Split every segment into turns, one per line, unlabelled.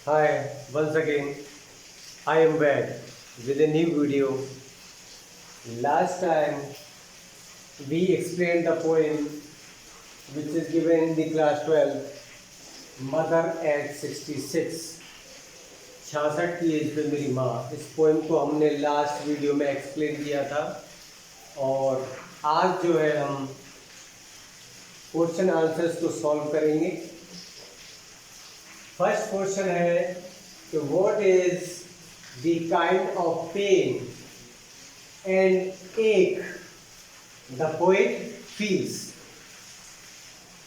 Hi, once again, I am back with a new video. Last time we explained the poem which is given in the class 12, Mother at 66, 66 की as पे मेरी माँ। इस poem को हमने last video में explain किया था और आज जो है हम क्वेश्चन आंसर्स को सॉल्व करेंगे। फर्स्ट क्वेश्चन है कि what is the kind of pain and ache the poet feels.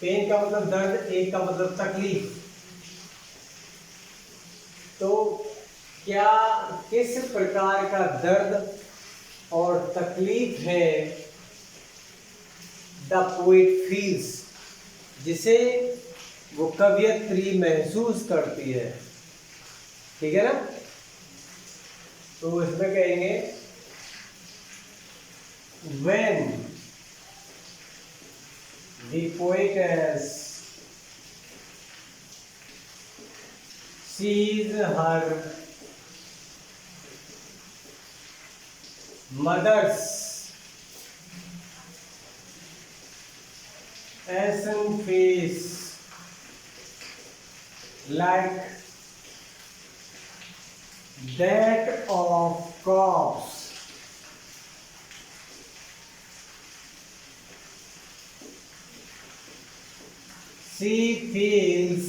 Pain का मतलब दर्द, एक का मतलब तकलीफ। तो क्या किस प्रकार का दर्द और तकलीफ है द पोएट फील्स, जिसे वो कवियत्री महसूस करती है। ठीक है ना। तो इसमें कहेंगे when the poetess sees her mother's ashen face like that of corpse, she feels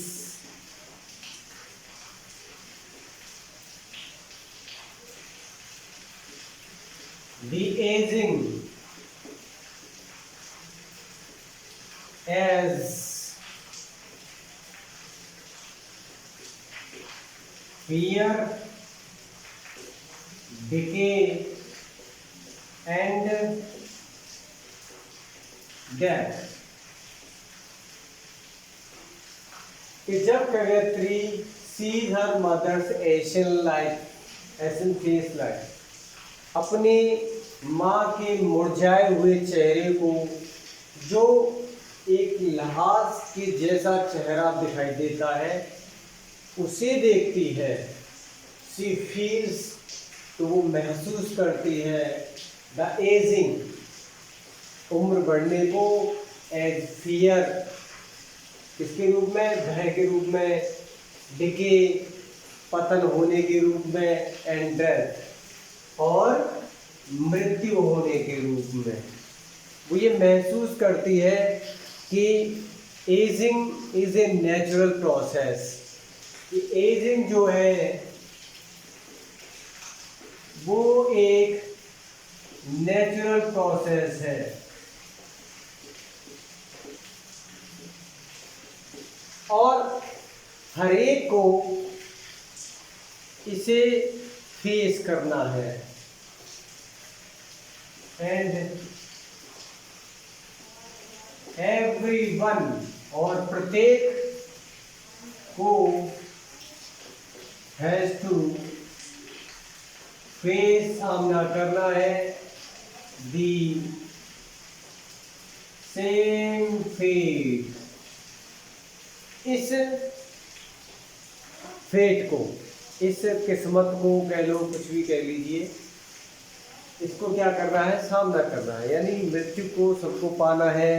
the aging as fear, decay and death। कि जब कवयत्री सीज हर मदर्स एशन फेस लाइक, अपनी माँ के मुरझाए हुए चेहरे को, जो एक लाश के जैसा चेहरा दिखाई देता है, उसे देखती है। शी फील्स, तो वो महसूस करती है द एजिंग, उम्र बढ़ने को, एज फियर, किसके रूप में, भय के रूप में, डिके, पतन होने के रूप में, एंड डेथ, और मृत्यु होने के रूप में। वो ये महसूस करती है कि ageing is a natural process. Ageing जो है वो एक नेचुरल प्रोसेस है और हर एक को इसे फेस करना है। एंड एवरीवन, और प्रत्येक को हैज टू फेस, सामना करना है, दी सेम फेट, इस फेट को, इस किस्मत को कह लो, कुछ भी कह लीजिए, इसको क्या करना है, सामना करना है। यानी मृत्यु को सबको पाना है,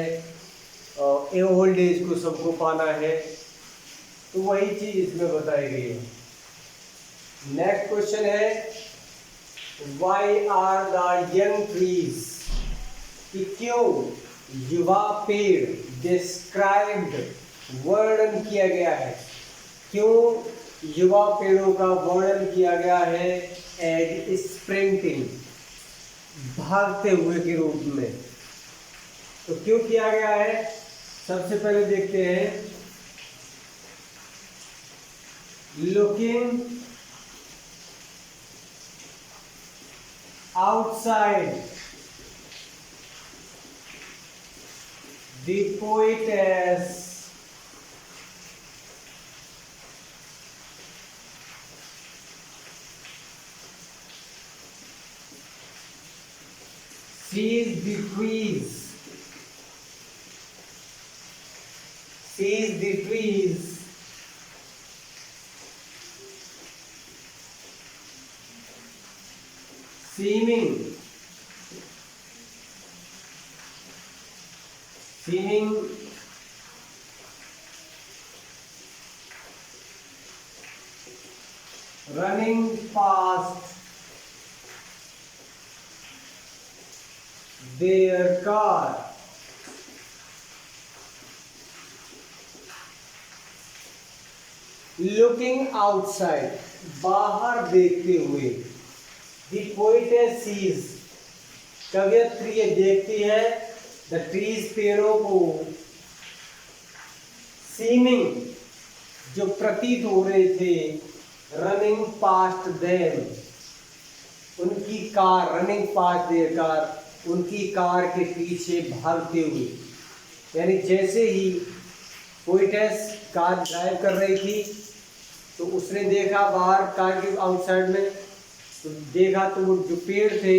ओल्ड एज को सबको पाना है। तो वही चीज इसमें बताई गई है। नेक्स्ट क्वेश्चन है why are the young trees, कि क्यों युवा पेड़ डिस्क्राइब्ड, वर्णन किया गया है, क्यों युवा पेड़ों का वर्णन किया गया है एज स्प्रिंटिंग, भागते हुए के रूप में। तो क्यों किया गया है, सबसे पहले देखते हैं। Looking outside the poetess sees the trees, sees the trees seeming running past their car, looking outside, बाहर देखते हुए। The poetess sees, कवियत्री ये देखती है, the trees, पेड़ों को, seeming, जो प्रतीत हो रहे थे, running past them, उनकी car, running past their car, उनकी कार के पीछे भागते हुए। यानी जैसे ही पोएटेस कार ड्राइव कर रही थी तो उसने देखा बाहर कार के आउटसाइड में, तो देखा तो वो जो पेड़ थे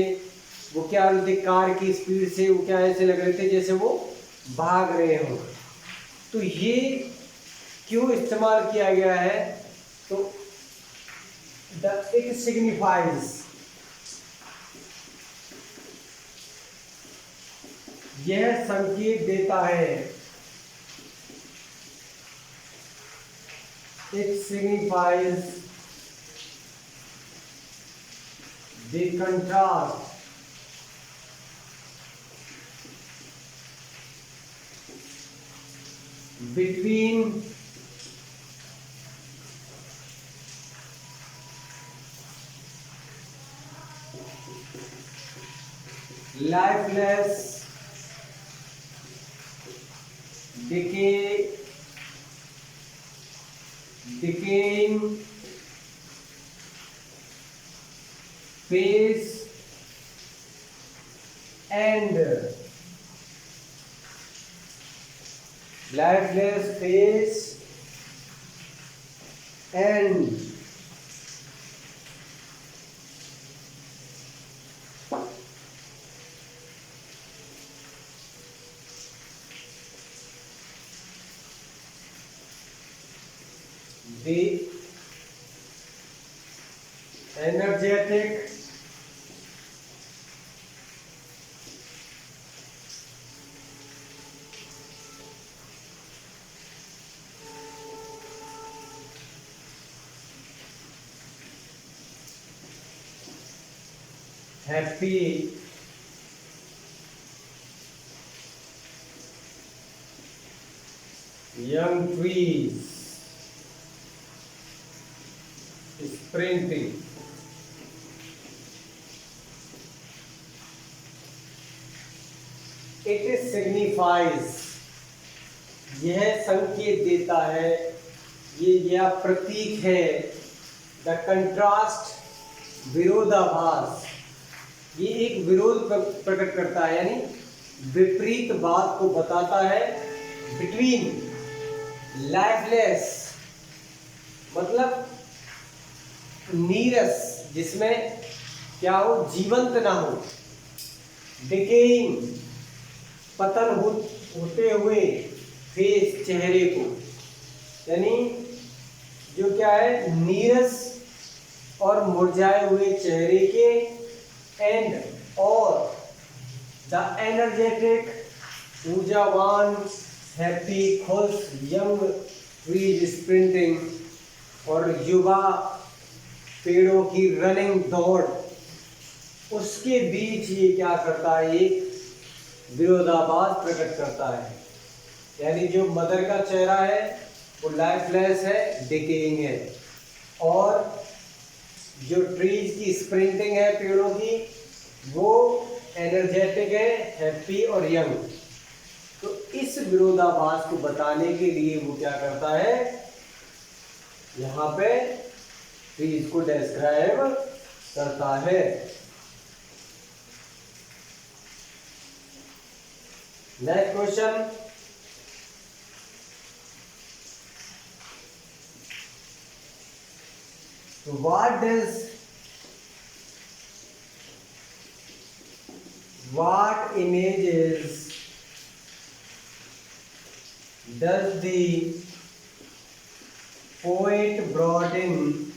वो क्या हो रहे थे, कार की स्पीड से वो क्या ऐसे लग रहे थे जैसे वो भाग रहे हों। तो ये क्यों इस्तेमाल किया गया है, तो इट सिग्निफाइज, यह संकेत देता है, it signifies the contrast between lifeless, decaying face and lifeless face and the energetic happy young trees sprinting, it signifies, यह संकेत देता है, ये यह प्रतीक है, द कंट्रास्ट, विरोधाभास, ये एक विरोध प्रकट करता है, यानी विपरीत बात को बताता है, बिटवीन लाइफलेस मतलब नीरस, जिसमें क्या हो, जीवंत ना हो, डिकेइंग पतन होते हुए, फेस चेहरे को, यानी जो क्या है, नीरस और मुरझाए हुए चेहरे के, एंड और द एनर्जेटिक ऊर्जावान, हैप्पी खुश, यंग ट्रीज स्प्रिंटिंग, और युवा पेड़ों की रनिंग दौड़, उसके बीच ये क्या करता है, एक विरोधाभास प्रकट करता है। यानी जो मदर का चेहरा है वो लाइफलेस है, डिकेइंग है, और जो ट्रीज की स्प्रिंटिंग है पेड़ों की, वो एनर्जेटिक है, हैप्पी और यंग। तो इस विरोधाभास को बताने के लिए वो क्या करता है, यहाँ पे ट्रीज को डिस्क्राइब करता है। Next question, what images does the poet brought in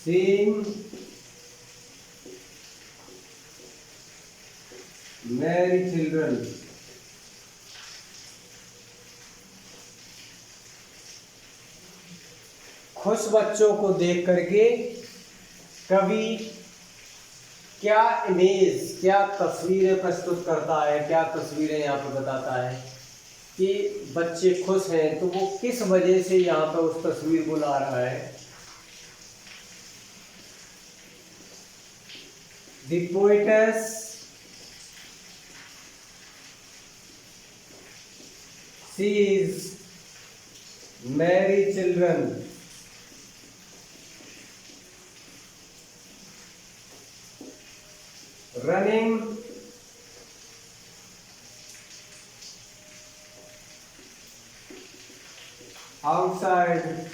seeing merry children. खुश बच्चों को देख करके कवि क्या इमेज, क्या तस्वीरें प्रस्तुत करता है, क्या तस्वीरें यहाँ पर बताता है कि बच्चे खुश हैं, तो वो किस वजह से यहाँ पर उस तस्वीर को ला रहा है। The poetess sees merry children running outside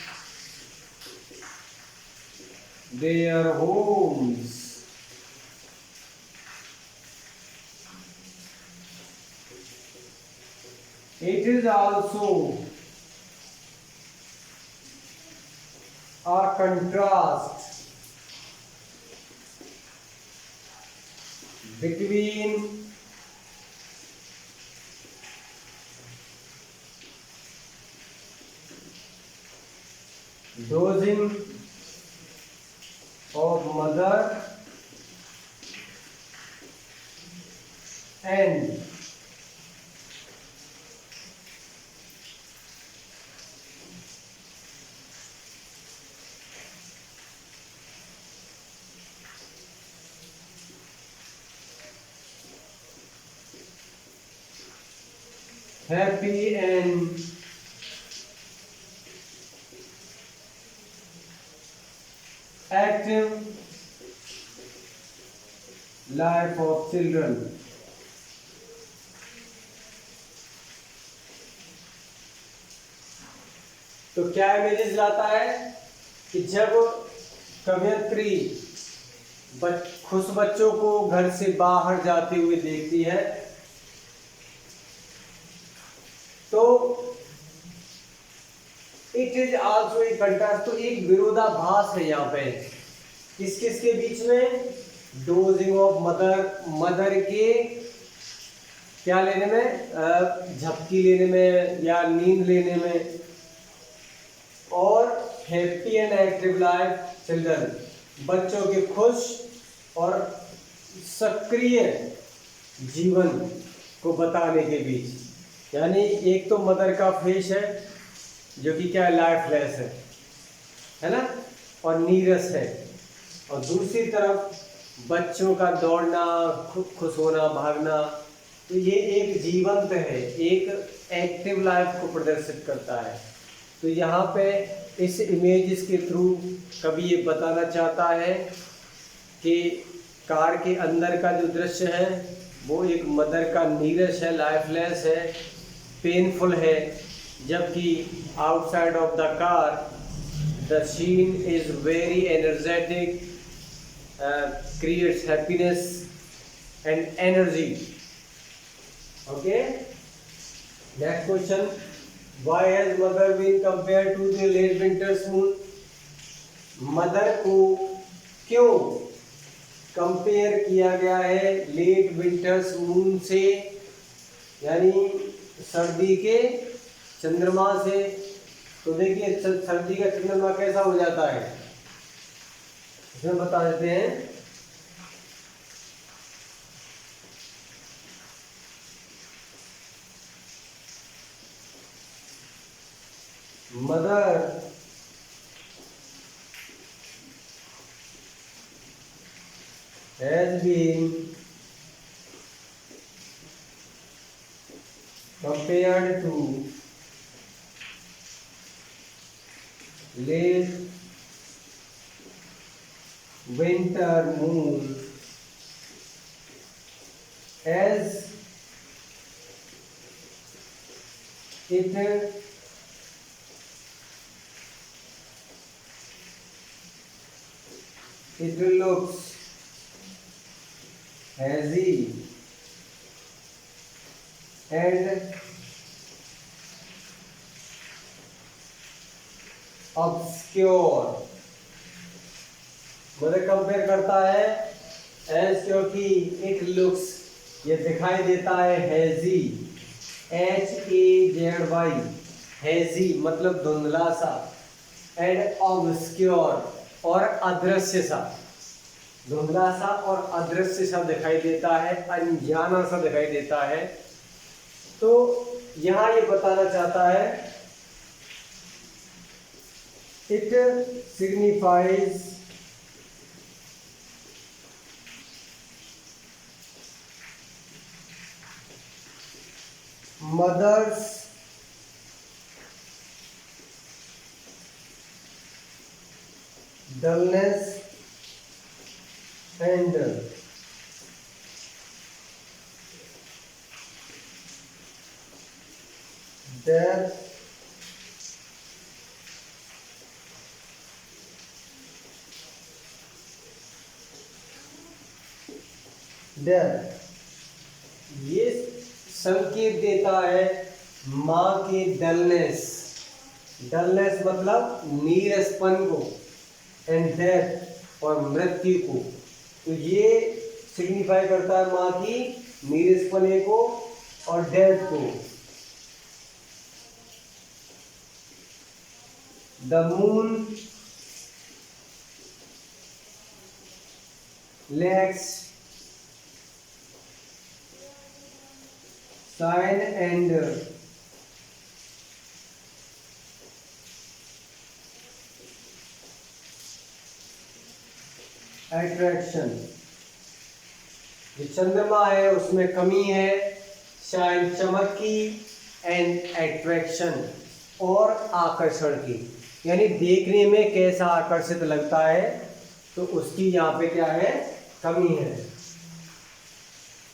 their homes. It is also a contrast between dozing of mother and happy and active life of children. तो क्या इमेजेस लाता है कि जब कवयित्री खुश बच्चों को घर से बाहर जाते हुए देखती है तो it is also a contrast, तो एक विरोधाभास है यहाँ पे किस किस के बीच में, डोजिंग ऑफ मदर, मदर के क्या लेने में, झपकी लेने में या नींद लेने में, और happy and active life children, बच्चों के खुश और सक्रिय जीवन को बताने के बीच। यानी एक तो मदर का फेस है जो कि क्या लाइफलेस है ना, और नीरस है, और दूसरी तरफ बच्चों का दौड़ना, खुद खुश होना, भागना, तो ये एक जीवंत है, एक एक्टिव लाइफ को प्रदर्शित करता है। तो यहाँ पे इस इमेजेस के थ्रू कवि ये बताना चाहता है कि कार के अंदर का जो दृश्य है वो एक मदर का नीरस है, लाइफलेस है, पेनफुल है, जबकि outside of the car the scene is very energetic, creates happiness and energy. Okay, next question, why has mother been compared to the late winter's moon? Mother को क्यों कंपेयर किया गया है लेट विंटर्स मून से, यानी सर्दी के चंद्रमा से। तो देखिए सर्दी का चंद्रमा कैसा हो जाता है, इसमें बता देते हैं। Mother has been compared to late winter moon as it looks hazy and obscure मतलब कंपेयर करता है एज, क्योंकि इट लुक्स, ये दिखाई देता है, हैजी, HAZY, हैजी मतलब धुंधला सा, एंड ऑब्सक्योर और अदृश्य सा, धुंधला सा और अदृश्य सा दिखाई देता है, अनजाना सा दिखाई देता है। तो यहाँ ये बताना चाहता है, it signifies mother's dullness and death ये संकेत देता है माँ के डलनेस, डलनेस मतलब नीरसपन को, एंड डेथ और मृत्यु को। तो ये सिग्निफाई करता है माँ की नीरसपने को और डेथ को। The moon lacks shine and attraction, जो चंद्रमा है उसमें कमी है, शाइन चमक की, एंड एट्रैक्शन और आकर्षण की, यानी देखने में कैसा आकर्षित लगता है, तो उसकी यहाँ पे क्या है, कमी है।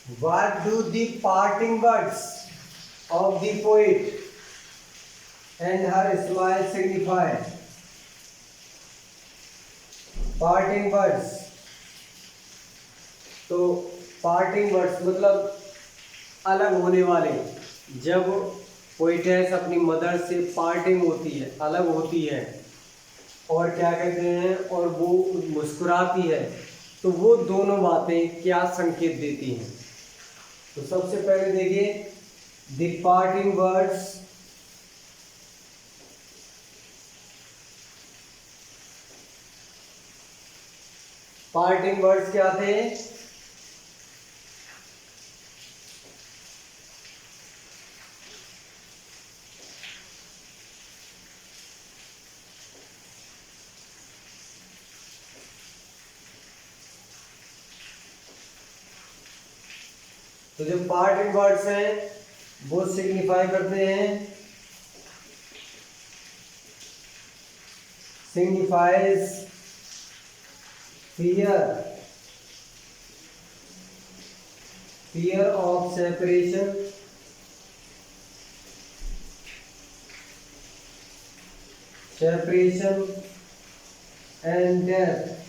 What do the parting words of the poet and her smile signify? Parting words, तो पार्टिंग वर्ड्स मतलब अलग होने वाले, जब पोइटेस अपनी मदर से पार्टिंग होती है, अलग होती है, और क्या कहते हैं, और वो मुस्कुराती है, तो वो दोनों बातें क्या संकेत देती हैं। तो सबसे पहले देखिए, the parting words parting words क्या थे, तो जो पार्टिंग वर्ड्स हैं वो सिग्निफाई करते हैं, signifies fear of separation and death,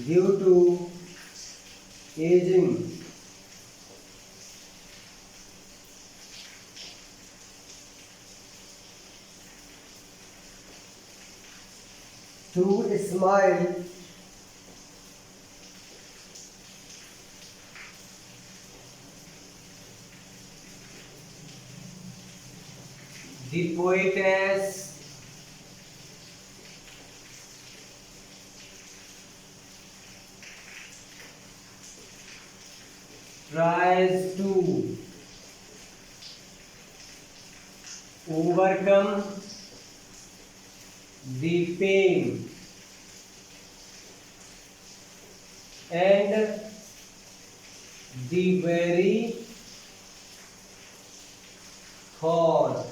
due to aging, to smile the poetess tries to overcome the pain and the very thought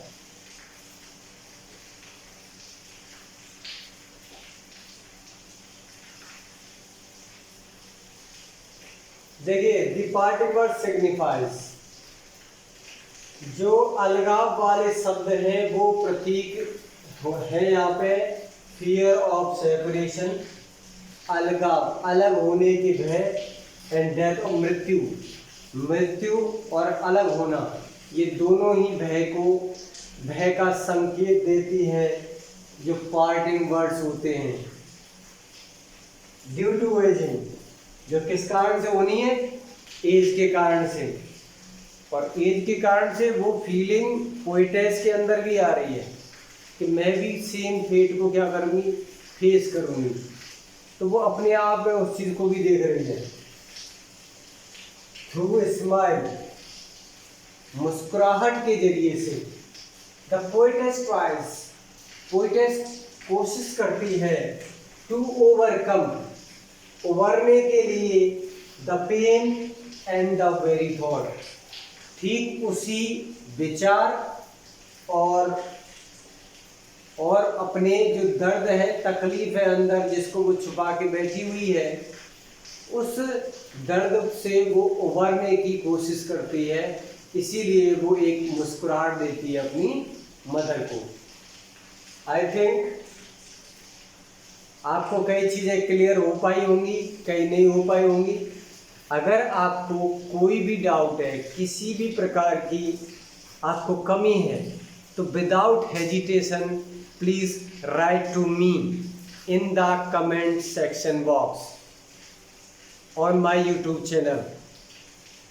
देखिए, दी पार्टिंग वर्ड सिग्निफाइज, जो अलगाव वाले शब्द हैं वो प्रतीक है यहाँ पे, फियर ऑफ सेपरेशन, अलगाव, अलग होने की भय, एंड डेथ और मृत्यु, मृत्यु और अलग होना, ये दोनों ही भय का संकेत देती है, जो पार्टिंग वर्ड्स होते हैं। ड्यू टू एजिंग, जो किस कारण से होनी है? एज के कारण से। और एज के कारण से वो फीलिंग पोएटेस के अंदर भी आ रही है कि मैं भी सेम फेट को क्या करूँगी, फेस करूँगी। तो वो अपने आप में उस चीज़ को भी देख रही है। थ्रू स्माइल, मुस्कुराहट के जरिए से, द पोएटेस ट्राइज, पोएटेस कोशिश करती है, टू ओवरकम, उबरने के लिए, the pain and the very thought, ठीक उसी विचार और अपने जो दर्द है, तकलीफ है अंदर, जिसको वो छुपा के बैठी हुई है, उस दर्द से वो उबरने की कोशिश करती है। इसीलिए वो एक मुस्कुराहट देती है अपनी मदर को। आई थिंक आपको कई चीज़ें क्लियर हो पाई होंगी, कई नहीं हो पाई होंगी। अगर आपको कोई भी डाउट है, किसी भी प्रकार की आपको कमी है, तो without hesitation please write to me in the comment section box on my YouTube channel.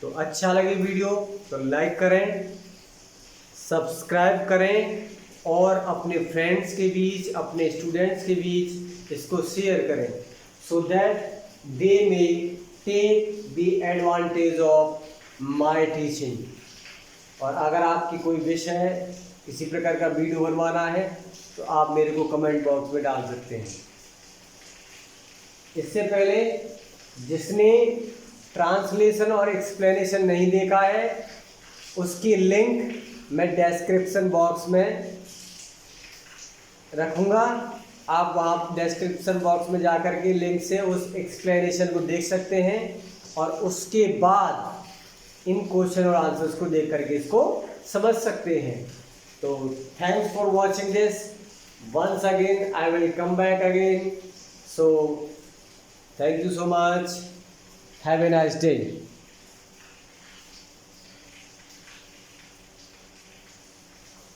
तो अच्छा लगे वीडियो तो लाइक करें, सब्सक्राइब करें और अपने फ्रेंड्स के बीच, अपने स्टूडेंट्स के बीच इसको शेयर करें, so that they may take the advantage of my teaching. और अगर आपकी कोई विश है, किसी प्रकार का वीडियो बनवाना है, तो आप मेरे को कमेंट बॉक्स में डाल सकते हैं। इससे पहले जिसने ट्रांसलेशन और एक्सप्लेनेशन नहीं देखा है, उसकी लिंक मैं डिस्क्रिप्शन बॉक्स में रखूँगा। आप वहाँ डिस्क्रिप्शन बॉक्स में जा कर के लिंक से उस एक्सप्लेनेशन को देख सकते हैं और उसके बाद इन क्वेश्चन और आंसर्स को देख करके इसको समझ सकते हैं। तो thanks for watching this. Once again I will come back again. So thank you so much. Have a nice day.